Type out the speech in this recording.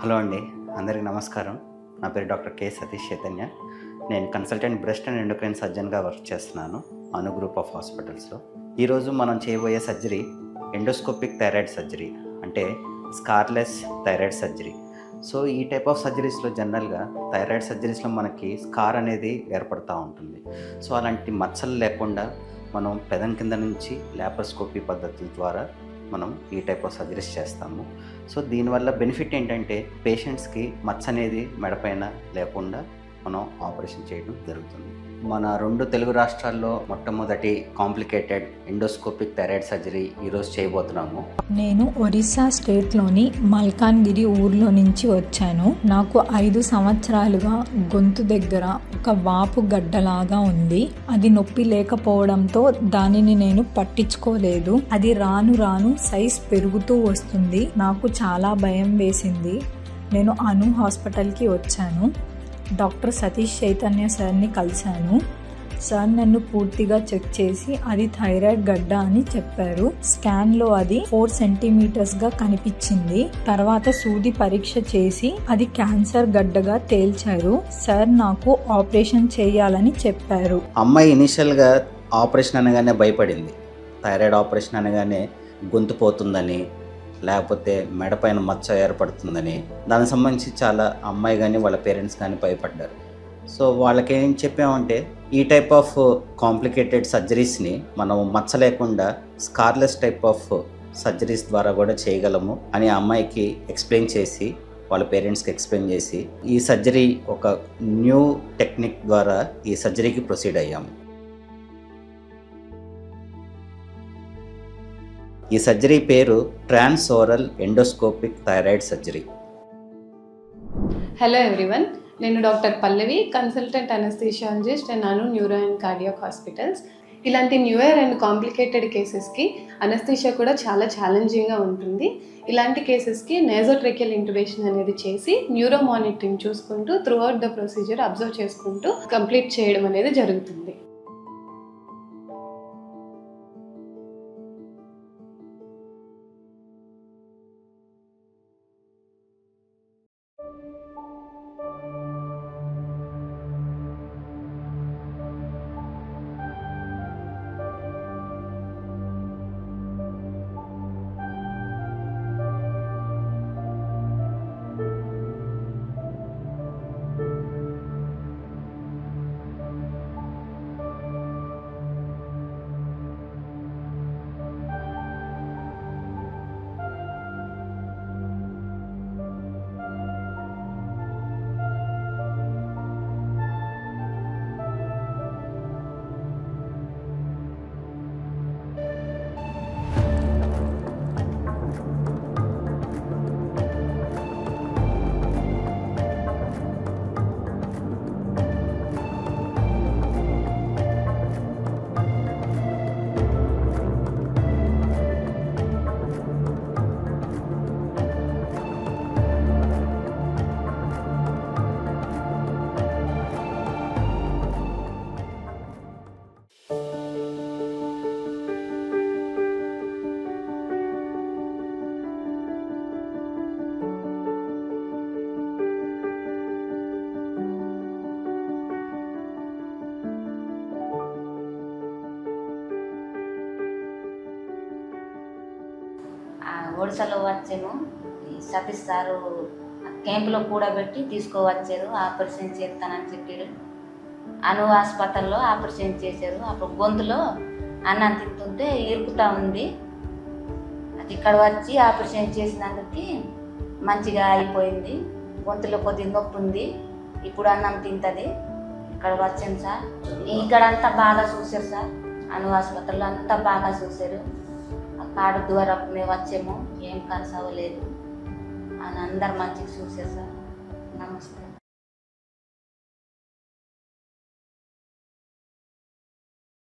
Hello అండి, అందరికీ నమస్కారం. నా పేరు డాక్టర్ కె సతీష్ చైతన్య. నేను కన్సల్టెంట్ బ్రెస్ట్ అండ్ ఎండోక్రైన్ సర్జన్గా వర్క్ చేస్తున్నాను అను గ్రూప్ ఆఫ్ హాస్పిటల్స్లో. ఈరోజు మనం చేయబోయే సర్జరీ ఎండోస్కోపిక్ థైరాయిడ్ సర్జరీ, అంటే స్కార్లెస్ థైరాయిడ్ సర్జరీ. సో ఈ టైప్ ఆఫ్ సర్జరీస్లో జనరల్గా థైరాయిడ్ సర్జరీస్లో మనకి స్కార్ అనేది ఏర్పడుతూ ఉంటుంది. సో అలాంటి మచ్చలు లేకుండా మనం పెదం కింద నుంచి లాప్రోస్కోపీ పద్ధతుల ద్వారా మనం ఈ టైప్ ఆఫ్ సర్జరీస్ చేస్తాము. సో దీనివల్ల బెనిఫిట్ ఏంటంటే పేషెంట్స్కి మచ్చ అనేది మెడపైన లేకుండా మనం ఆపరేషన్ చేయడం జరుగుతుంది. మన 2 తెలుగు రాష్ట్రాల్లో మొట్టమొదటి కాంప్లికేటెడ్ ఎండోస్కోపిక్ థైరాయిడ్ సర్జరీ ఈరోజు చేయబోతున్నాము. నేను ఒరిస్సా స్టేట్లోని మల్కాన్గిరి ఊర్లో నుంచి వచ్చాను. నాకు 5 సంవత్సరాలుగా గొంతు దగ్గర ఒక వాపు గడ్డలాగా ఉంది. అది నొప్పి లేకపోవడంతో దానిని నేను పట్టించుకోలేదు. అది రాను రాను సైజ్ పెరుగుతూ వస్తుంది. నాకు చాలా భయం వేసింది. నేను అను హాస్పిటల్కి వచ్చాను. డాక్టర్ సతీష్ చైతన్య సార్ని కలిశాను. సార్ నన్ను పూర్తిగా చెక్ చేసి అది థైరాయిడ్ గడ్డ అని చెప్పారు. స్కాన్లో అది 4 సెంటీమీటర్స్గా కనిపించింది. తర్వాత సూది పరీక్ష చేసి అది క్యాన్సర్ గడ్డగా తేల్చారు. సార్ నాకు ఆపరేషన్ చేయాలని చెప్పారు. అమ్మాయి ఇనిషియల్గా ఆపరేషన్ అనగానే భయపడింది. థైరాయిడ్ ఆపరేషన్ అనగానే గొంతు పోతుందని, లేకపోతే మెడపైన మచ్చ ఏర్పడుతుందని, దానికి సంబంధించి చాలా అమ్మాయి కానీ వాళ్ళ పేరెంట్స్ కానీ భయపడ్డారు. సో వాళ్ళకి ఏం చెప్పామంటే ఈ టైప్ ఆఫ్ కాంప్లికేటెడ్ సర్జరీస్ని మనం మచ్చ లేకుండా స్కార్లెస్ టైప్ ఆఫ్ సర్జరీస్ ద్వారా కూడా చేయగలము అని ఆ అమ్మాయికి ఎక్స్ప్లెయిన్ చేసి, వాళ్ళ పేరెంట్స్కి ఎక్స్ప్లెయిన్ చేసి ఈ సర్జరీ ఒక న్యూ టెక్నిక్ ద్వారా ఈ సర్జరీకి ప్రొసీడ్ అయ్యాము. ఈ సర్జరీ పేరు transoral endoscopic thyroid surgery. Hello everyone, నేను doctor Pallavi, consultant anaesthesiologist and Anu neuro and cardiac hospitals. ఇలాంటి న్యూయర్ అండ్ కాంప్లికేటెడ్ కేసెస్కి అనస్థీషియా కూడా చాలా ఛాలెంజింగ్గా ఉంటుంది. ఇలాంటి కేసెస్కి నేజోట్రేకియల్ ఇంట్యుబేషన్ అనేది చేసి న్యూరో మానిటరింగ్ చూసుకుంటూ త్రూఅవుట్ ద ప్రొసీజర్ అబ్జర్వ్ చేసుకుంటూ కంప్లీట్ చేయడం అనేది జరుగుతుంది. ఒడిశాలో వచ్చాను. ఈ సతీష్ సారు క్యాంపులో కూడబెట్టి తీసుకువచ్చారు. ఆపరేషన్ చేస్తానని చెప్పారు. అను హాస్పిటల్లో ఆపరేషన్ చేశారు. అప్పుడు గొంతులో అన్నం తింటుంటే ఇరుకుతూ ఉంది. అది ఇక్కడ వచ్చి ఆపరేషన్ చేసినందుకు మంచిగా అయిపోయింది. గొంతులో కొద్దిగా నొప్పి ఉంది. ఇప్పుడు అన్నం తింటుంది. ఇక్కడ వచ్చాను సార్. ఇక్కడ అంతా బాగా చూశారు సార్. అను హాస్పిటల్లో అంతా బాగా చూశారు. కార్డు ద్వారా మేము వచ్చాము, ఏం కలిసి అవ్వలేదు అని అందరు మంచిగా చూసారు సార్. నమస్తే.